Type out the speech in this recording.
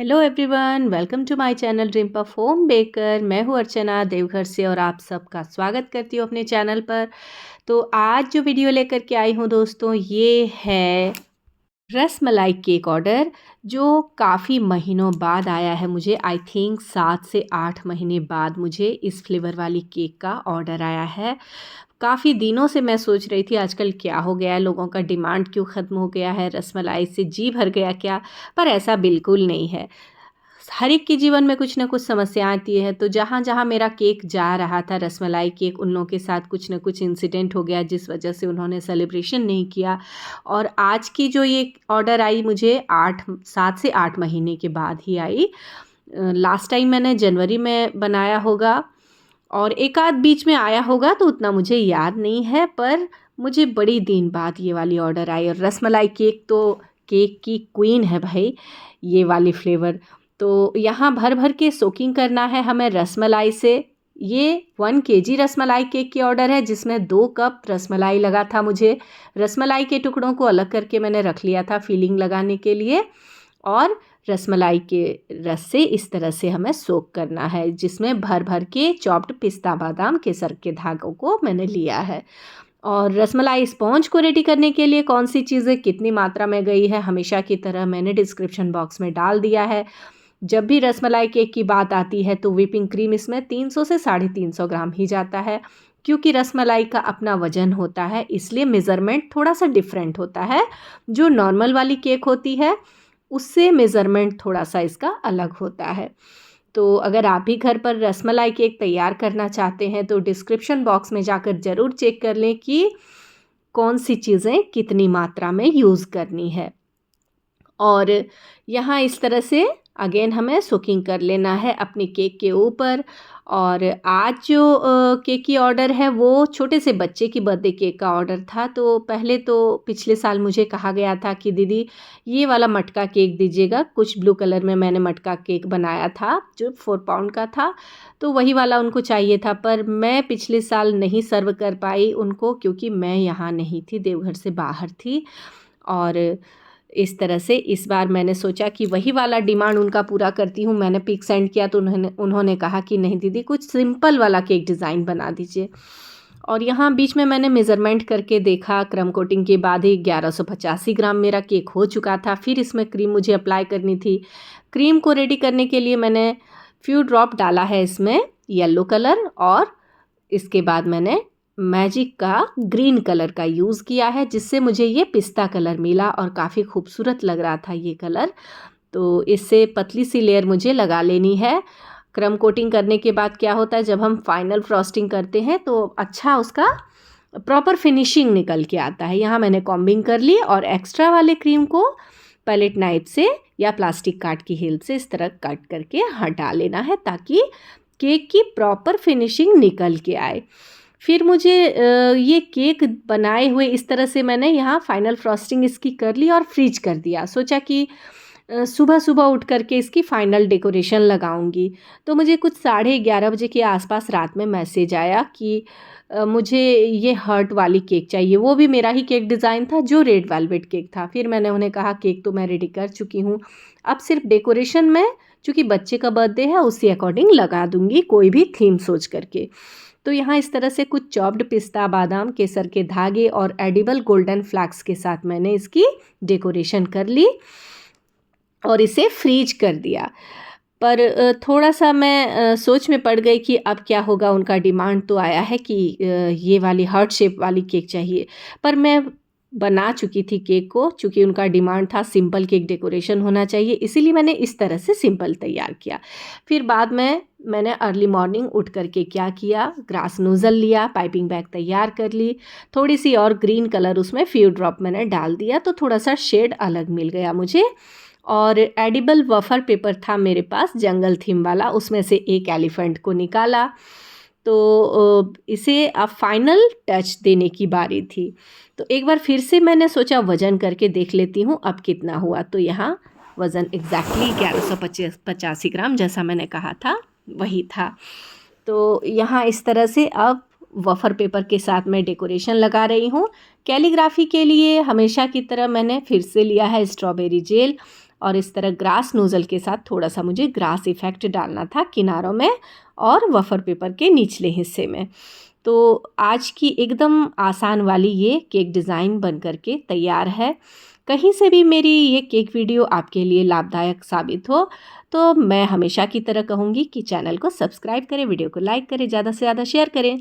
Hello everyone, welcome to my channel dream puff home baker. मैं हूँ अर्चना देवघर से और आप सबका स्वागत करती हूँ अपने चैनल पर। तो आज जो वीडियो लेकर के आई हूँ दोस्तों, ये है रसमलाई केक ऑर्डर, जो काफ़ी महीनों बाद आया है मुझे। आई थिंक 7 से 8 महीने बाद मुझे इस फ्लेवर वाली केक का ऑर्डर आया है। काफ़ी दिनों से मैं सोच रही थी आजकल क्या हो गया है, लोगों का डिमांड क्यों ख़त्म हो गया है, रसमलाई से जी भर गया क्या। पर ऐसा बिल्कुल नहीं है। हर एक के जीवन में कुछ ना कुछ समस्या आती है। तो जहाँ जहाँ मेरा केक जा रहा था, रसमलाई केक, उन लोगों के साथ कुछ ना कुछ इंसिडेंट हो गया जिस वजह से उन्होंने सेलिब्रेशन नहीं किया। और आज की जो ये ऑर्डर आई मुझे 7 से 8 महीने के बाद ही आई। लास्ट टाइम मैंने जनवरी में बनाया होगा और एक आध बीच में आया होगा, तो उतना मुझे याद नहीं है। पर मुझे बड़ी दिन बाद ये वाली ऑर्डर आई। और रसमलाई केक तो केक की क्वीन है भाई, ये वाली फ्लेवर। तो यहाँ भर भर के सोकिंग करना है हमें रसमलाई से। ये 1 केजी रसमलाई केक की ऑर्डर है, जिसमें 2 कप रसमलाई लगा था मुझे। रसमलाई के टुकड़ों को अलग करके मैंने रख लिया था फिलिंग लगाने के लिए। और रसमलाई के रस से इस तरह से हमें सोक करना है, जिसमें भर भर के चॉप्ड पिस्ता बादाम केसर के धागों को मैंने लिया है। और रसमलाई स्पॉन्ज को रेडी करने के लिए कौन सी चीज़ें कितनी मात्रा में गई है, हमेशा की तरह मैंने डिस्क्रिप्शन बॉक्स में डाल दिया है। जब भी रसमलाई केक की बात आती है तो व्हिपिंग क्रीम इसमें 300 से 350 ग्राम ही जाता है। क्योंकि रसमलाई का अपना वजन होता है, इसलिए मेज़रमेंट थोड़ा सा डिफरेंट होता है। जो नॉर्मल वाली केक होती है उससे मेज़रमेंट थोड़ा सा इसका अलग होता है। तो अगर आप भी घर पर रसमलाई केक तैयार करना चाहते हैं तो डिस्क्रिप्शन बॉक्स में जाकर ज़रूर चेक कर लें कि कौन सी चीज़ें कितनी मात्रा में यूज़ करनी है। और यहाँ इस तरह से अगेन हमें सोकिंग कर लेना है अपनी केक के ऊपर। और आज जो केक की ऑर्डर है वो छोटे से बच्चे की बर्थडे केक का ऑर्डर था। तो पहले तो पिछले साल मुझे कहा गया था कि दीदी ये वाला मटका केक दीजिएगा। कुछ ब्लू कलर में मैंने मटका केक बनाया था जो 4 पाउंड का था, तो वही वाला उनको चाहिए था। पर मैं पिछले साल नहीं सर्व कर पाई उनको, क्योंकि मैं यहाँ नहीं थी, देवघर से बाहर थी। और इस तरह से इस बार मैंने सोचा कि वही वाला डिमांड उनका पूरा करती हूँ। मैंने पिक सेंड किया तो उन्होंने कहा कि नहीं दीदी, कुछ सिंपल वाला केक डिज़ाइन बना दीजिए। और यहाँ बीच में मैंने मेज़रमेंट करके देखा, क्रम कोटिंग के बाद ही 1185 ग्राम मेरा केक हो चुका था। फिर इसमें क्रीम मुझे अप्लाई करनी थी। क्रीम को रेडी करने के लिए मैंने फ्यू ड्रॉप डाला है इसमें येलो कलर, और इसके बाद मैंने मैजिक का ग्रीन कलर का यूज़ किया है, जिससे मुझे ये पिस्ता कलर मिला और काफ़ी खूबसूरत लग रहा था ये कलर। तो इससे पतली सी लेयर मुझे लगा लेनी है। क्रम कोटिंग करने के बाद क्या होता है, जब हम फाइनल फ्रॉस्टिंग करते हैं तो अच्छा उसका प्रॉपर फिनिशिंग निकल के आता है। यहाँ मैंने कॉम्बिंग कर ली और एक्स्ट्रा वाले क्रीम को पैलेट नाइफ से या प्लास्टिक कार्ड की हेल्प से इस तरह कट करके हटा लेना है, ताकि केक की प्रॉपर फिनिशिंग निकल के आए। फिर मुझे ये केक बनाए हुए इस तरह से मैंने यहाँ फाइनल फ्रॉस्टिंग इसकी कर ली और फ्रीज कर दिया। सोचा कि सुबह सुबह उठ करके इसकी फ़ाइनल डेकोरेशन लगाऊंगी। तो मुझे कुछ 11:30 बजे के आसपास रात में मैसेज आया कि मुझे ये हर्ट वाली केक चाहिए। वो भी मेरा ही केक डिज़ाइन था जो रेड वेलवेट केक था। फिर मैंने उन्हें कहा केक तो मैं रेडी कर चुकी हूँ, अब सिर्फ डेकोरेशन में चूँकि बच्चे का बर्थडे है उसी अकॉर्डिंग लगा दूँगी, कोई भी थीम सोच करके। तो यहाँ इस तरह से कुछ चॉप्ड पिस्ता बादाम केसर के धागे और एडिबल गोल्डन फ्लैक्स के साथ मैंने इसकी डेकोरेशन कर ली और इसे फ्रीज कर दिया। पर थोड़ा सा मैं सोच में पड़ गई कि अब क्या होगा। उनका डिमांड तो आया है कि ये वाली हार्ट शेप वाली केक चाहिए, पर मैं बना चुकी थी केक को। चूँकि उनका डिमांड था सिंपल केक डेकोरेशन होना चाहिए, इसीलिए मैंने इस तरह से सिंपल तैयार किया। फिर बाद में मैंने अर्ली मॉर्निंग उठ करके क्या किया, ग्रास नोज़ल लिया, पाइपिंग बैग तैयार कर ली, थोड़ी सी और ग्रीन कलर उसमें फ्यू ड्रॉप मैंने डाल दिया, तो थोड़ा सा शेड अलग मिल गया मुझे। और एडिबल वफ़र पेपर था मेरे पास जंगल थीम वाला, उसमें से एक एलिफेंट को निकाला। तो इसे अब फाइनल टच देने की बारी थी। तो एक बार फिर से मैंने सोचा वज़न करके देख लेती हूँ अब कितना हुआ। तो यहाँ वज़न एग्जैक्टली 1185 ग्राम जैसा मैंने कहा था वही था। तो यहाँ इस तरह से अब वफ़र पेपर के साथ मैं डेकोरेशन लगा रही हूँ। कैलीग्राफी के लिए हमेशा की तरह मैंने फिर से लिया है स्ट्रॉबेरी जेल और इस तरह ग्रास नोज़ल के साथ थोड़ा सा मुझे ग्रास इफ़ेक्ट डालना था किनारों में और वफ़र पेपर के निचले हिस्से में। तो आज की एकदम आसान वाली ये केक डिज़ाइन बन कर के तैयार है। कहीं से भी मेरी ये केक वीडियो आपके लिए लाभदायक साबित हो तो मैं हमेशा की तरह कहूँगी कि चैनल को सब्सक्राइब करें, वीडियो को लाइक करें, ज़्यादा से ज़्यादा शेयर करें।